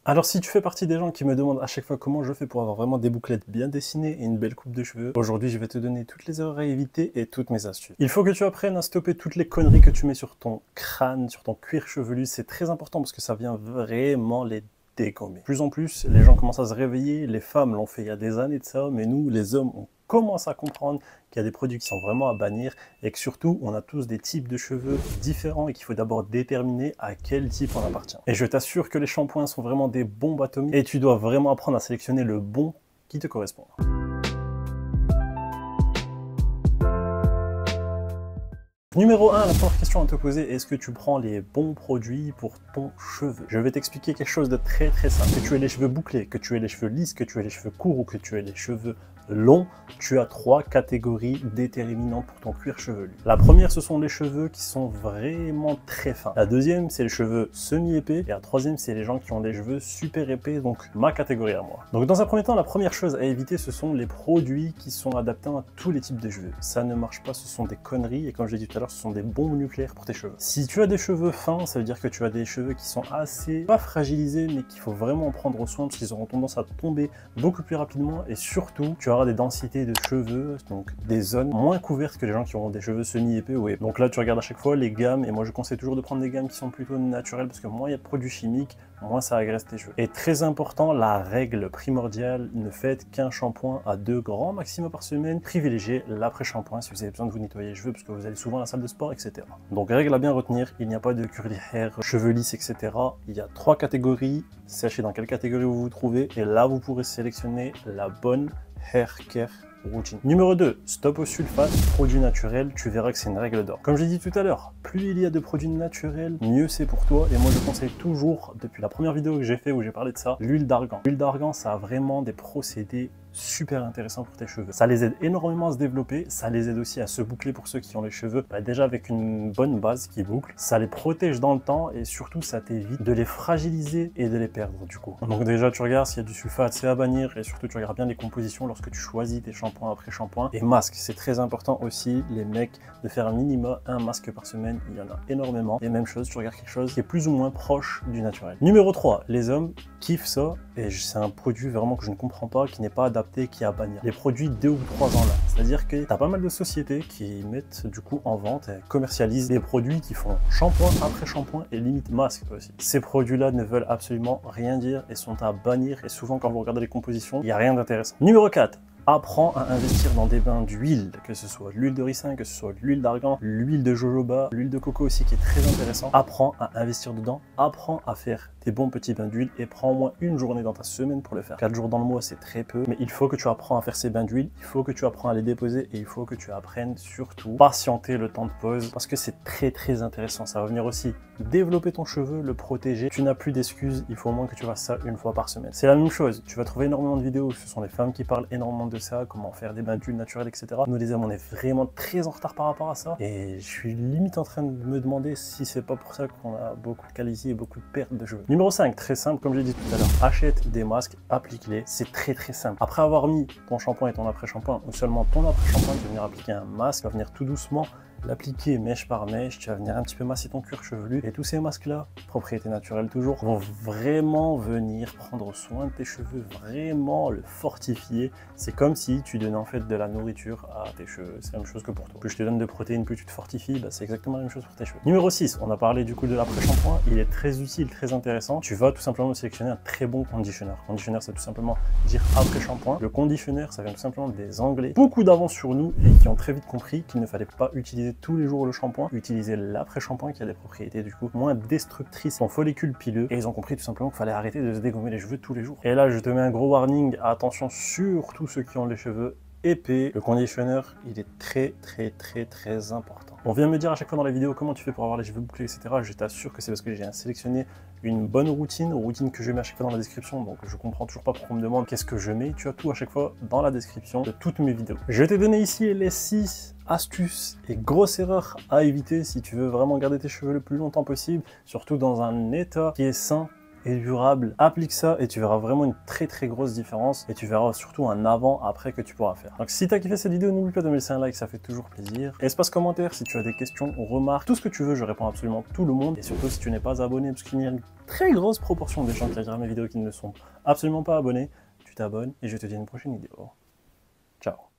Alors si tu fais partie des gens qui me demandent à chaque fois comment je fais pour avoir vraiment des bouclettes bien dessinées et une belle coupe de cheveux, aujourd'hui je vais te donner toutes les erreurs à éviter et toutes mes astuces. Il faut que tu apprennes à stopper toutes les conneries que tu mets sur ton crâne, sur ton cuir chevelu, c'est très important parce que ça vient vraiment les dégommer. De plus en plus, les gens commencent à se réveiller, les femmes l'ont fait il y a des années de ça, mais nous les hommes on commence à comprendre qu'il y a des produits qui sont vraiment à bannir et que surtout on a tous des types de cheveux différents et qu'il faut d'abord déterminer à quel type on appartient. Et je t'assure que les shampoings sont vraiment des bombes atomiques et tu dois vraiment apprendre à sélectionner le bon qui te correspond. Numéro 1, la première question à te poser, est-ce que tu prends les bons produits pour ton cheveu? Je vais t'expliquer quelque chose de très simple. Que tu aies les cheveux bouclés, que tu aies les cheveux lisses, que tu aies les cheveux courts ou que tu aies les cheveux longs, tu as 3 catégories déterminantes pour ton cuir chevelu. La première, ce sont les cheveux qui sont vraiment très fins. La deuxième, c'est les cheveux semi-épais. Et la troisième, c'est les gens qui ont des cheveux super épais, donc ma catégorie à moi. Donc dans un premier temps, la première chose à éviter, ce sont les produits qui sont adaptés à tous les types de cheveux. Ça ne marche pas, ce sont des conneries. Et comme je l'ai dit tout à l'heure, ce sont des bombes nucléaires pour tes cheveux. Si tu as des cheveux fins, ça veut dire que tu as des cheveux qui sont assez, pas fragilisés, mais qu'il faut vraiment prendre soin parce qu'ils auront tendance à tomber beaucoup plus rapidement. Et surtout, tu auras des densités de cheveux, donc des zones moins couvertes que les gens qui auront des cheveux semi-épais ou épais. Donc là, tu regardes à chaque fois les gammes, et moi je conseille toujours de prendre des gammes qui sont plutôt naturelles parce que moins il y a de produits chimiques, moins ça agresse tes cheveux. Et très important, la règle primordiale, ne faites qu'un shampoing à 2 grands maximum par semaine. Privilégiez l'après-shampoing si vous avez besoin de vous nettoyer les cheveux parce que vous allez souvent à la salle de sport, etc. Donc règle à bien retenir, il n'y a pas de curly hair, cheveux lisses, etc. Il y a 3 catégories, sachez dans quelle catégorie vous vous trouvez et là vous pourrez sélectionner la bonne hair care routine. Numéro 2, stop au sulfate, produits naturels, tu verras que c'est une règle d'or. Comme j'ai dit tout à l'heure, plus il y a de produits naturels, mieux c'est pour toi. Et moi je conseille toujours, depuis la première vidéo que j'ai fait où j'ai parlé de ça, l'huile d'argan. L'huile d'argan, ça a vraiment des procédés super intéressants pour tes cheveux. Ça les aide énormément à se développer, ça les aide aussi à se boucler pour ceux qui ont les cheveux déjà avec une bonne base qui boucle. Ça les protège dans le temps et surtout ça t'évite de les fragiliser et de les perdre du coup. Donc déjà tu regardes s'il y a du sulfate, c'est à bannir et surtout tu regardes bien les compositions lorsque tu choisis tes shampoings après shampoing. Et masque, c'est très important aussi les mecs de faire un minimum un masque par semaine, il y en a énormément. Et même chose, tu regardes quelque chose qui est plus ou moins proche du naturel. Numéro 3, les hommes kiffent ça et c'est un produit vraiment que je ne comprends pas, qui n'est pas adapté, qui est à bannir. Les produits 2 ou 3 ans là. C'est-à-dire que tu as pas mal de sociétés qui mettent du coup en vente et commercialisent des produits qui font shampoing après shampoing et limite masque aussi. Ces produits-là ne veulent absolument rien dire et sont à bannir et souvent quand vous regardez les compositions, il n'y a rien d'intéressant. Numéro 4. Apprends à investir dans des bains d'huile, que ce soit l'huile de ricin, que ce soit l'huile d'argan, l'huile de jojoba, l'huile de coco aussi qui est très intéressant. Apprends à investir dedans, apprends à faire des bons petits bains d'huile et prends au moins une journée dans ta semaine pour le faire. 4 jours dans le mois c'est très peu, mais il faut que tu apprends à faire ces bains d'huile, il faut que tu apprends à les déposer et il faut que tu apprennes surtout patienter le temps de pause parce que c'est très intéressant. Ça va venir aussi développer ton cheveu, le protéger. Tu n'as plus d'excuses, il faut au moins que tu fasses ça une fois par semaine. C'est la même chose, tu vas trouver énormément de vidéos où ce sont les femmes qui parlent énormément de ça, comment faire des bains d'huile naturels, etc. Nous les hommes, on est vraiment très en retard par rapport à ça et je suis limite en train de me demander si c'est pas pour ça qu'on a beaucoup de calvitie et beaucoup de pertes de cheveux. Numéro 5, très simple, comme je l'ai dit tout à l'heure, achète des masques, applique-les, c'est très simple. Après avoir mis ton shampoing et ton après-shampoing, ou seulement ton après-shampoing, tu vas venir appliquer un masque, tu vas venir tout doucement l'appliquer mèche par mèche, tu vas venir un petit peu masser ton cuir chevelu et tous ces masques là, propriété naturelle toujours, vont vraiment venir prendre soin de tes cheveux, vraiment le fortifier. C'est comme si tu donnais en fait de la nourriture à tes cheveux, c'est la même chose que pour toi. Plus je te donne de protéines, plus tu te fortifies, c'est exactement la même chose pour tes cheveux. Numéro 6, on a parlé du coup de l'après-shampoing, il est très utile, très intéressant. Tu vas tout simplement sélectionner un très bon conditionneur. Conditionneur, c'est tout simplement dire après-shampoing. Le conditionneur, ça vient tout simplement des Anglais, beaucoup d'avance sur nous et qui ont très vite compris qu'il ne fallait pas utiliser tous les jours le shampoing, utiliser l'après-shampoing qui a des propriétés du coup moins destructrices en follicule pileux et ils ont compris tout simplement qu'il fallait arrêter de se dégommer les cheveux tous les jours. Et là je te mets un gros warning, attention surtout ceux qui ont les cheveux épais, le conditionneur il est très important. On vient me dire à chaque fois dans la vidéo comment tu fais pour avoir les cheveux bouclés, etc. Je t'assure que c'est parce que j'ai sélectionné une bonne routine que je mets à chaque fois dans la description. Donc je comprends toujours pas pourquoi on me demande qu'est-ce que je mets. Tu as tout à chaque fois dans la description de toutes mes vidéos. Je t'ai donné ici les 6 astuces et grosses erreurs à éviter si tu veux vraiment garder tes cheveux le plus longtemps possible, surtout dans un état qui est sain et durable. Applique ça et tu verras vraiment une très grosse différence et tu verras surtout un avant-après que tu pourras faire. Donc si tu as kiffé cette vidéo, n'oublie pas de me laisser un like, ça fait toujours plaisir. Espace commentaire si tu as des questions ou remarques, tout ce que tu veux, je réponds absolument tout le monde. Et surtout si tu n'es pas abonné, parce qu'il y a une très grosse proportion des gens qui regardent mes vidéos qui ne sont absolument pas abonnés, tu t'abonnes et je te dis à une prochaine vidéo. Ciao.